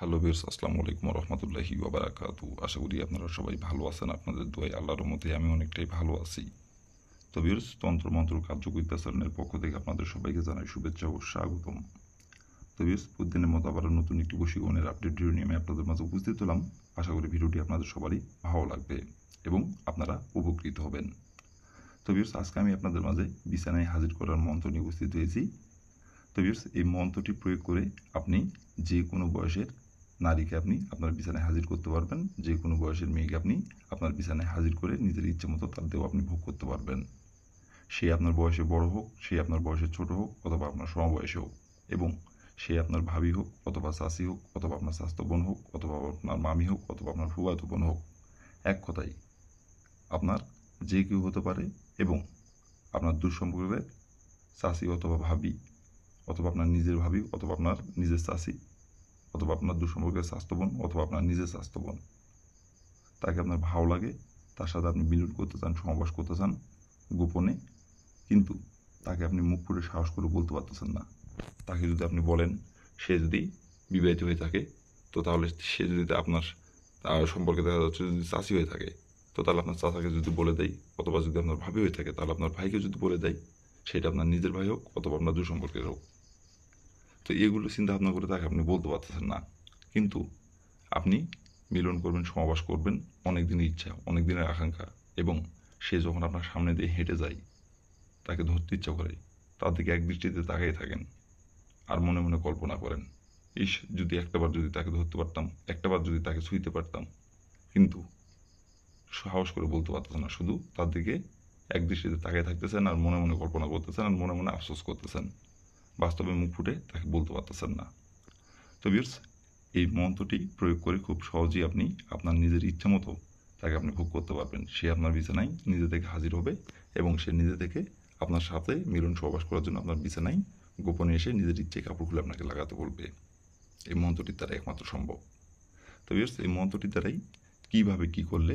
Hello viewers, আসসালামু আলাইকুম ওয়া রাহমাতুল্লাহি ওয়া বারাকাতুহু। আশা করি আপনারা সবাই ভালো আছেন। আপনাদের দোয়ায় আল্লাহর রহমতে আমি অনেকটাই ভালো আছি। তো ভিউয়ার্স, তন্ত্রমন্ত্র কার্যকরিতা চ্যানেলের পক্ষ থেকে আপনাদের সবাইকে জানাই শুভেচ্ছা ও স্বাগতম। তো ভিউয়ার্স, প্রতিদিনের মতো আবারও নতুন একটি বশীকরণের আপডেট ভিডিও নিয়ে আমি আপনাদের মাঝে উপস্থিত হলাম। আশা করি ভিডিওটি আপনাদের সবারই ভালো লাগবে এবং আপনারা উপকৃত হবেন। তো ভিউয়ার্স, আজকে আমি আপনাদের মাঝে বিছানায় হাজির করার মন্ত্র নিয়ে উপস্থিত হয়েছি। তো ভিউয়ার্স, এই মন্ত্রটি প্রয়োগ করে আপনি যে কোনো বয়সের নারীকে আপনি আপনার বিছানায় হাজির করতে পারবেন। যে কোনো বয়সের মেয়েকে আপনি আপনার বিছানায় হাজির করে নিজের ইচ্ছে মতো তার দেহ আপনি ভোগ করতে পারবেন। সে আপনার বয়সে বড় হোক, সে আপনার বয়সে ছোট হোক, অথবা আপনার সমবয়সী হোক, এবং সে আপনার ভাবি হোক, অথবা চাচি হোক, অথবা আপনার স্বাস্থ্য বোন হোক, অথবা আপনার মামি হোক, অথবা আপনার ফুফাতো বোন হোক। এক কথায় আপনার যে কেউ হতে পারে, এবং আপনার দূর সম্পর্কের চাচি অথবা ভাবি, অথবা আপনার নিজের ভাবি, অথবা আপনার নিজের চাচি, অথবা আপনার দূর সম্পর্কের স্বাস্থ্য বোন, অথবা আপনার নিজের স্বাস্থ্য বোন, তাকে আপনার ভালো লাগে, তার সাথে আপনি মিলন করতে চান, সহবাস করতে চান গোপনে, কিন্তু তাকে আপনি মুখ ফুটে সাহস করে বলতে পারতেছেন না। তাকে যদি আপনি বলেন, সে যদি বিবাহিত হয়ে থাকে, তো তাহলে সে যদি আপনার সম্পর্কে দেখা যাচ্ছে যদি চাচি হয়ে থাকে, তো তাহলে আপনার চাচাকে যদি বলে দেয়, অথবা যদি আপনার ভাবি হয়ে থাকে তাহলে আপনার ভাইকে যদি বলে দেয়, সেটা আপনার নিজের ভাই হোক অথবা আপনার দূর সম্পর্কের হোক। তো এগুলো চিন্তা ভাবনা করে তাকে আপনি বলতে পারতেছেন না, কিন্তু আপনি মিলন করবেন, সমাবাস করবেন, অনেক দিনের ইচ্ছা, অনেক দিনের আকাঙ্ক্ষা, এবং সে যখন আপনার সামনে দিয়ে হেঁটে যায়, তাকে ধরতে ইচ্ছা করে, তার দিকে এক দৃষ্টিতে তাকিয়ে থাকেন, আর মনে মনে কল্পনা করেন, ইস যদি একটাবার যদি তাকে ধরতে পারতাম, একটাবার যদি তাকে ছুঁইতে পারতাম, কিন্তু সাহস করে বলতে পারতেছেন না, শুধু তার দিকে এক দৃষ্টিতে তাকিয়ে থাকতেছেন, আর মনে মনে কল্পনা করতেছেন, আর মনে মনে আফসোস করতেছেন, বাস্তবে মুখ ফুটে তাকে বলতে পারতেছেন না। তো ভিউয়ার্স, এই মন্ত্রটি প্রয়োগ করে খুব সহজেই আপনি আপনার নিজের ইচ্ছা মতো তাকে আপনি ভোগ করতে পারবেন। সে আপনার বিছানায় নিজে থেকে হাজির হবে, এবং সে নিজে থেকে আপনার সাথে মিলন সহবাস করার জন্য আপনার বিছানায় গোপনে এসে নিজের ইচ্ছায় কাপড় খুলে আপনাকে লাগাতে বলবে। এই মন্ত্রটির দ্বারা একমাত্র সম্ভব। তো ভিউয়ার্স, এই মন্ত্রটির দ্বারাই কীভাবে কী করলে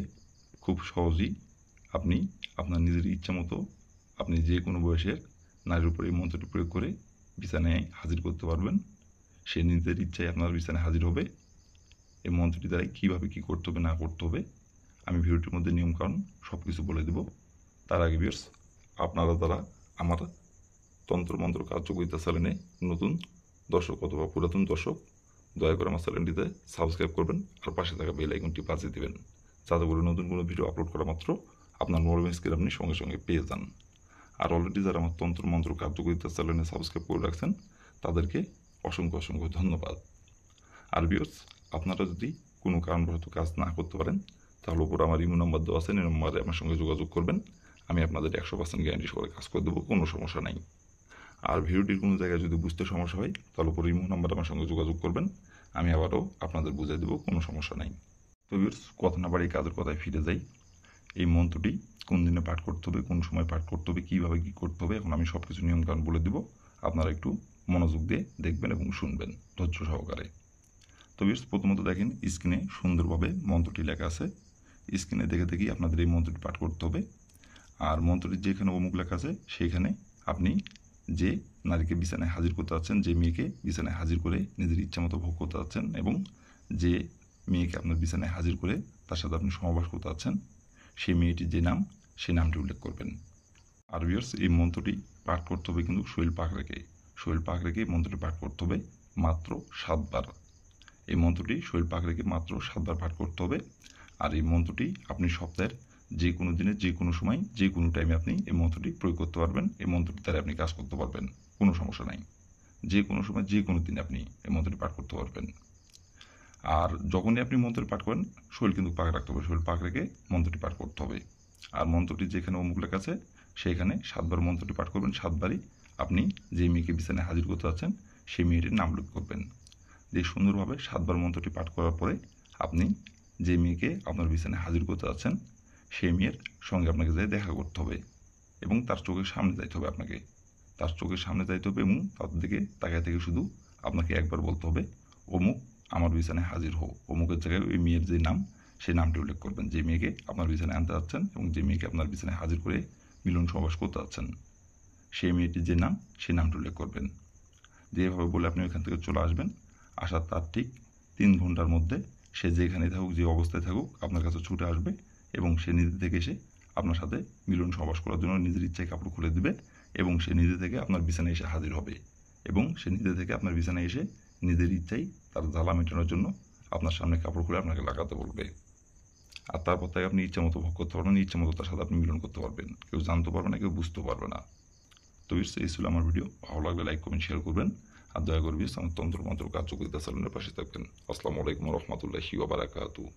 খুব সহজেই আপনি আপনার নিজের ইচ্ছা মতো আপনি যে কোনো বয়সের নারীর উপর এই মন্ত্রটি প্রয়োগ করে বিছানায় হাজির করতে পারবেন। সে নিজের ইচ্ছায় আপনার বিছানায় হাজির হবে। এই মন্ত্রটি দ্বারাই কীভাবে কী করতে হবে না করতে হবে আমি ভিডিওটির মধ্যে নিয়মকানুন সব কিছু বলে দেব। তার আগে ভিউয়ার্স, আপনারা যারা আমার তন্ত্রমন্ত্র কার্যকরিতা চ্যানেলে নতুন দর্শক অথবা পুরাতন দর্শক, দয়া করে আমার চ্যানেলটিতে সাবস্ক্রাইব করবেন, আর পাশে থাকা বেল আইকনটি বাজিয়ে দেবেন, যাতে করে নতুন কোনো ভিডিও আপলোড করা মাত্র আপনার মোবাইল স্ক্রিনে আপনি সঙ্গে সঙ্গে পেয়ে যান। আর অলরেডি যারা আমার তন্ত্রমন্ত্র কার্যকরিতা চ্যানেলে সাবস্ক্রাইব করে রাখছেন, তাদেরকে অসংখ্য অসংখ্য ধন্যবাদ। আর ভিউয়ার্স, আপনারা যদি কোনো কারণবশত কাজ না করতে পারেন, তাহলে উপর আমার ইমো নম্বর দেওয়া আছে, এই নম্বরে আমার সঙ্গে যোগাযোগ করবেন। আমি আপনাদের 100% গ্যারান্টি সহকারে কাজ করে দেবো, কোনো সমস্যা নাই। আর ভিডিওটির কোনো জায়গায় যদি বুঝতে সমস্যা হয়, তাহলে উপর ইমো নম্বরে আমার সঙ্গে যোগাযোগ করবেন, আমি আবারও আপনাদের বুঝিয়ে দেবো, কোনো সমস্যা নাই। তো ভিউয়ার্স, কথা না বাড়িয়ে কাজের কথায় ফিরে যাই। এই মন্ত্রটি কোন দিনে পাঠ করতে হবে, কোন সময় পাঠ করতে হবে, কীভাবে কী করতে হবে, এখন আমি সব কিছু নিয়মকানুন বলে দেবো। আপনারা একটু মনোযোগ দিয়ে দেখবেন এবং শুনবেন ধৈর্য সহকারে। তো ভিউয়ার্স, প্রথমত দেখেন স্ক্রিনে সুন্দরভাবে মন্ত্রটি লেখা আছে। স্ক্রিনে দেখে দেখেই আপনাদের এই মন্ত্রটি পাঠ করতে হবে। আর মন্ত্রটির যেখানে অমুক লেখা আছে, সেইখানে আপনি যে নারীকে বিছানায় হাজির করতে যাচ্ছেন, যে মেয়েকে বিছানায় হাজির করে নিজের ইচ্ছা মতো ভোগ করতে যাচ্ছেন, এবং যে মেয়েকে আপনার বিছানায় হাজির করে তার সাথে আপনি সহবাস করতে যাচ্ছেন, সেই মেয়েটির যে নাম, সেই নামটি উল্লেখ করবেন। আর ভিউয়ার্স, এই মন্ত্রটি পাঠ করতে হবে কিন্তু শরীর পাক রেখে। শরীর পাক রেখে মন্ত্রটি পাঠ করতে হবে মাত্র 7 বার। এই মন্ত্রটি শরীর পাক রেখে মাত্র 7 বার পাঠ করতে হবে। আর এই মন্ত্রটি আপনি সপ্তাহের যে কোনো দিনে, যে কোনো সময়, যে কোনো টাইমে আপনি এই মন্ত্রটি প্রয়োগ করতে পারবেন। এই মন্ত্রটির দ্বারা আপনি কাজ করতে পারবেন, কোনো সমস্যা নাই। যে কোনো সময়, যে কোনো দিনে আপনি এই মন্ত্রটি পাঠ করতে পারবেন। আর যখনই আপনি মন্ত্রটি পাঠ করেন, শরীর কিন্তু পাক রাখতে হবে, শরীর পাক রেখে মন্ত্রটি পাঠ করতে হবে। আর মন্ত্রটি যেখানে অমুক লেখা আছে, সেইখানে 7 বার মন্ত্রটি পাঠ করবেন। 7 বারই আপনি যে মেয়েকে বিছানায় হাজির করতে যাচ্ছেন, সেই মেয়েটির নাম উল্লেখ করবেন। দিয়ে সুন্দরভাবে 7 বার মন্ত্রটি পাঠ করার পরে আপনি যে মেয়েকে আপনার বিছানায় হাজির করতে যাচ্ছেন, সেই মেয়ের সঙ্গে আপনাকে যেয়ে দেখা করতে হবে, এবং তার চোখের সামনে যাইতে হবে আপনাকে। তার চোখের সামনে যাইতে হবে, এবং তার দিকে তাকিয়ে থেকে শুধু আপনাকে একবার বলতে হবে, অমুক আমার বিছানায় হাজির হও। অমুকের জায়গায় ওই মেয়ের যে নাম, সেই নামটি উল্লেখ করবেন, যে মেয়েকে আপনার বিছানায় আনতে যাচ্ছেন, এবং যে মেয়েকে আপনার বিছানায় হাজির করে মিলন সহবাস করতে যাচ্ছেন, সেই মেয়েটির যে নাম, সেই নামটি উল্লেখ করবেন। দিয়ে এভাবে বলে আপনি ওইখান থেকে চলে আসবেন। আসার তার ঠিক 3 ঘন্টার মধ্যে সে যেখানে থাকুক, যে অবস্থায় থাকুক, আপনার কাছে ছুটে আসবে এবং সে নিজে থেকে এসে আপনার সাথে মিলন সহবাস করার জন্য নিজের ইচ্ছায় কাপড় খুলে দিবে এবং সে নিজে থেকে আপনার বিছানায় এসে হাজির হবে এবং সে নিজে থেকে আপনার বিছানায় এসে নিজের ইচ্ছায় তার জ্বালা মেটানোর জন্য আপনার সামনে কাপড় খুলে আপনাকে লাগাতে বলবে। আর তারপর থেকে আপনি ইচ্ছা মতো ভোগ করতে পারবেন, ইচ্ছা মতো তার সাথে আপনি মিলন করতে পারবেন। কেউ জানতে পারবে না, কেউ বুঝতে পারবে না। তো এই ছিল আমার ভিডিও। ভালো লাগলে লাইক কমেন্ট শেয়ার করবেন আর দয়া করে আমার তন্ত্র মন্ত্র কার্যকরিতা চ্যানেলের পাশে থাকবেন। আসসালামু আলাইকুম রহমতুল্লাহি ওয়া বারাকাতুহু।